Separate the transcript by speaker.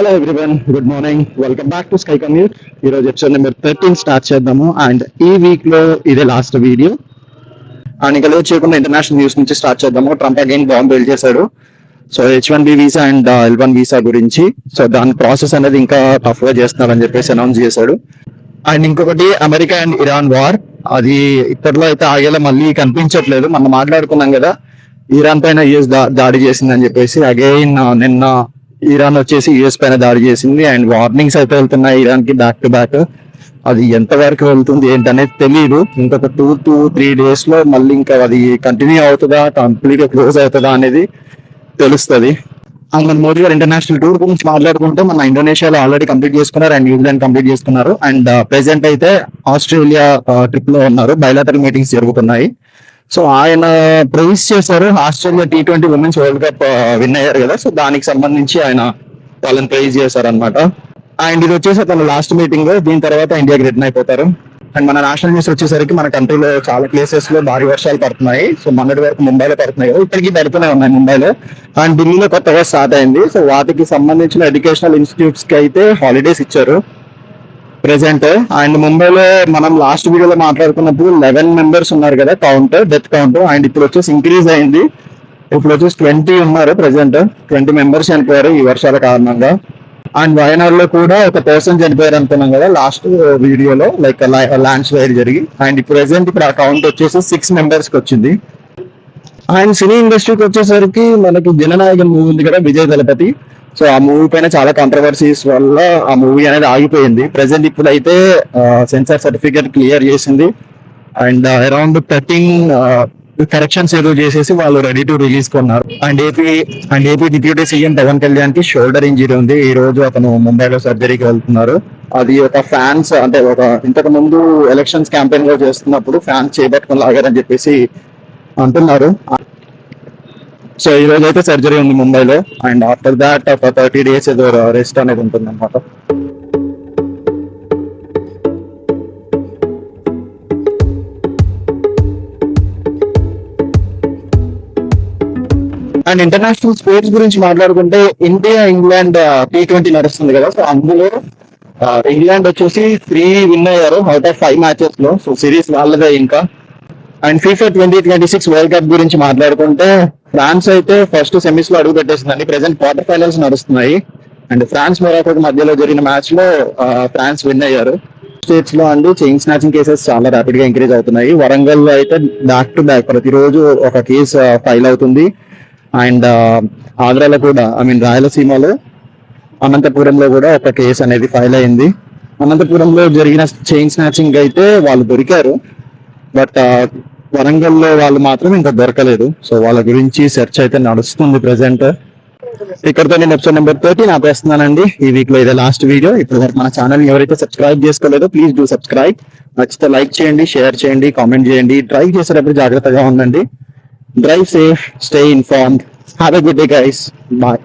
Speaker 1: Hello everyone, good morning. Welcome back to sky commute. ఈ రోజు episode number 13 start చేద్దాము. And ఈ week లో ఇదే లాస్ట్ వీడియో. అండ్ ఇంకా లేట్ చేయకుండా ఇంటర్నేషనల్ న్యూస్ నుంచి స్టార్ట్ చేద్దాము. ట్రంప్ అగైన్ బాంబ్ బిల్డ్ చేశాడు. So H1B visa and L1 visa గురించి. సో దాని ప్రాసెస్ అనేది ఇంకా టఫ్ గా చేస్తున్నారని చెప్పేసి అనౌన్స్ చేశాడు. అండ్ ఇంకొకటి అమెరికా అండ్ ఇరాన్ వార్, అది ఇప్పట్లో అయితే ఆగేలా మళ్ళీ కనిపించట్లేదు. మనం మాట్లాడుకున్నాం కదా, ఇరాన్ పైన యుఎస్ దాడి చేసిందని చెప్పేసి. అగైన్ నిన్న ఇరాన్ వచ్చేసి యుఎస్ పైన దాడి చేసింది. అండ్ వార్నింగ్స్ అయితే వెళ్తున్నాయి ఇరాన్ కి బ్యాక్ టు బ్యాక్. అది ఎంత వరకు వెళ్తుంది ఏంటనేది తెలియదు. ఇంకొక 2-3 days లో మళ్ళీ ఇంకా అది కంటిన్యూ అవుతుందా, కంప్లీట్ గా క్లోజ్ అవుతుందా అనేది తెలుస్తుంది. అండ్ మన మోదీ గారు ఇంటర్నేషనల్ టూర్ గురించి మాట్లాడుకుంటే, మన ఇండోనేషియాలో ఆల్రెడీ కంప్లీట్ చేసుకున్నారు అండ్ న్యూజిలాండ్ కంప్లీట్ చేసుకున్నారు. అండ్ ప్రెసెంట్ అయితే ఆస్ట్రేలియా ట్రిప్ లో ఉన్నారు. బయలాటరల్ మీటింగ్స్ జరుగుతున్నాయి. సో ఆయన ప్రైజ్ చేశారు. Australia T20 women's world cup win అయ్యారు కదా, సో దానికి సంబంధించి ఆయన వాళ్ళని ప్రైజ్ చేశారు అనమాట. అండ్ ఇది వచ్చేసి తన లాస్ట్ మీటింగ్. దీని తర్వాత ఇండియాకి రిటర్న్ అయిపోతారు. అండ్ మన నేషనల్ న్యూస్ వచ్చేసరికి మన కంట్రీలో చాలా ప్లేసెస్ లో భారీ వర్షాలు పడుతున్నాయి. సో మొన్నటి వరకు ముంబైలో పడుతున్నాయి కదా, ఇప్పటికీ పడుతూనే ఉన్నాయి ముంబైలో. అండ్ ఢిల్లీలో కొత్తగా స్టార్ట్ అయింది. సో వాటికి సంబంధించిన ఎడ్యుకేషనల్ ఇన్స్టిట్యూట్స్ కి అయితే హాలిడేస్ ఇచ్చారు ప్రెసెంట్. అండ్ ముంబైలో మనం లాస్ట్ వీడియోలో మాట్లాడుకున్నప్పుడు 11 members ఉన్నారు కదా కౌంట్, డెత్ కౌంట్. అండ్ ఇప్పుడు వచ్చేసి ఇంక్రీజ్ అయింది. ఇప్పుడు వచ్చేసి 20 ఉన్నారు ప్రెసెంట్. 20 members చనిపోయారు ఈ వర్షాల కారణంగా. అండ్ వయనాడ్ లో కూడా ఒక పర్సన్ చనిపోయారు అనుకున్నాం కదా లాస్ట్ వీడియోలో, లైక్ ల్యాండ్ స్లైడ్ జరిగి. అండ్ ప్రెసెంట్ ఇప్పుడు ఆ కౌంట్ వచ్చేసి 6 members కి వచ్చింది. అండ్ సినీ ఇండస్ట్రీకి వచ్చేసరికి మనకి జననాయకన్ మూవీ ఉంది కదా, విజయ్ దళపతి. సో ఆ మూవీ పైన చాలా కాంట్రవర్సీస్ వల్ల ఆ మూవీ అనేది ఆగిపోయింది. ప్రెసెంట్ ఇప్పుడైతే సెన్సార్ సర్టిఫికేట్ క్లియర్ చేసింది. అండ్ అరౌండ్ 13 కరెక్షన్స్ ఏదో చేసేసి వాళ్ళు రెడీ టు రిలీజ్ కొన్నారు. And AP deputy CM Pawan Kalyan కి షోల్డర్ ఇంజరీ ఉంది. ఈ రోజు అతను ముంబైలో సర్జరీకి వెళ్తున్నారు. అది ఒక ఫ్యాన్స్, అంటే ఒక ఇంతకు ముందు ఎలక్షన్స్ క్యాంపెయిన్ లో చేస్తున్నప్పుడు ఫ్యాన్స్ చేపట్టుకుని లాగారని చెప్పేసి అంటున్నారు. సో ఈ రోజు అయితే సర్జరీ ఉంది ముంబైలో. అండ్ ఆఫ్టర్ దాట్ ఒక 30 days ఏదో రెస్ట్ అనేది ఉంటుంది అనమాట. అండ్ ఇంటర్నేషనల్ స్పోర్ట్స్ గురించి మాట్లాడుకుంటే, ఇండియా ఇంగ్లాండ్ T20 నడుస్తుంది కదా. సో అందులో ఇంగ్లాండ్ వచ్చేసి 3 విన్ అయ్యారు అవుట్ ఆఫ్ 5 matches లో. సో సిరీస్ వాళ్ళదే ఇంకా. అండ్ FIFA 2026 వరల్డ్ కప్ గురించి మాట్లాడుకుంటే, ఫ్రాన్స్ అయితే ఫస్ట్ సెమీస్ లో అడుగు పెట్టేసిందండి. ప్రెసెంట్ క్వార్టర్ ఫైనల్స్ నడుస్తున్నాయి. అండ్ ఫ్రాన్స్ మొరాకో మధ్యలో జరిగిన మ్యాచ్ లో ఫ్రాన్స్ విన్ అయ్యారు. స్టేట్స్ లో అండ్ చైన్ స్నాచింగ్ కేసెస్ చాలా ర్యాపిడ్ గా ఇంక్రీజ్ అవుతున్నాయి. వరంగల్ లో అయితే బ్యాక్ టు బ్యాక్ ప్రతిరోజు ఒక కేసు ఫైల్ అవుతుంది. అండ్ ఆంధ్రాలో కూడా, రాయలసీమలో అనంతపురంలో కూడా ఒక కేసు అనేది ఫైల్ అయింది. అనంతపురంలో జరిగిన చైన్ స్నాచింగ్ అయితే వాళ్ళు దొరికారు, బట్ వరంగల్లో వాళ్ళు మాత్రం ఇంకా దొరకలేదు. సో వాళ్ళ గురించి సెర్చ్ అయితే నడుస్తుంది ప్రెసెంట్. ఇక్కడతో నేను ఎపిసోడ్ నెంబర్ 13 ఆపేస్తున్నానండి. ఈ వీక్ లో ఇదే లాస్ట్ వీడియో. ఇప్పుడు మన ఛానల్ ఎవరైతే సబ్స్క్రైబ్ చేసుకోలేదో ప్లీజ్ డూ సబ్స్క్రైబ్. నచ్చితే లైక్ చేయండి, షేర్ చేయండి, కామెంట్ చేయండి. డ్రైవ్ చేసేటప్పుడు జాగ్రత్తగా ఉండండి. Drive safe, stay informed. Have a good day guys. Bye.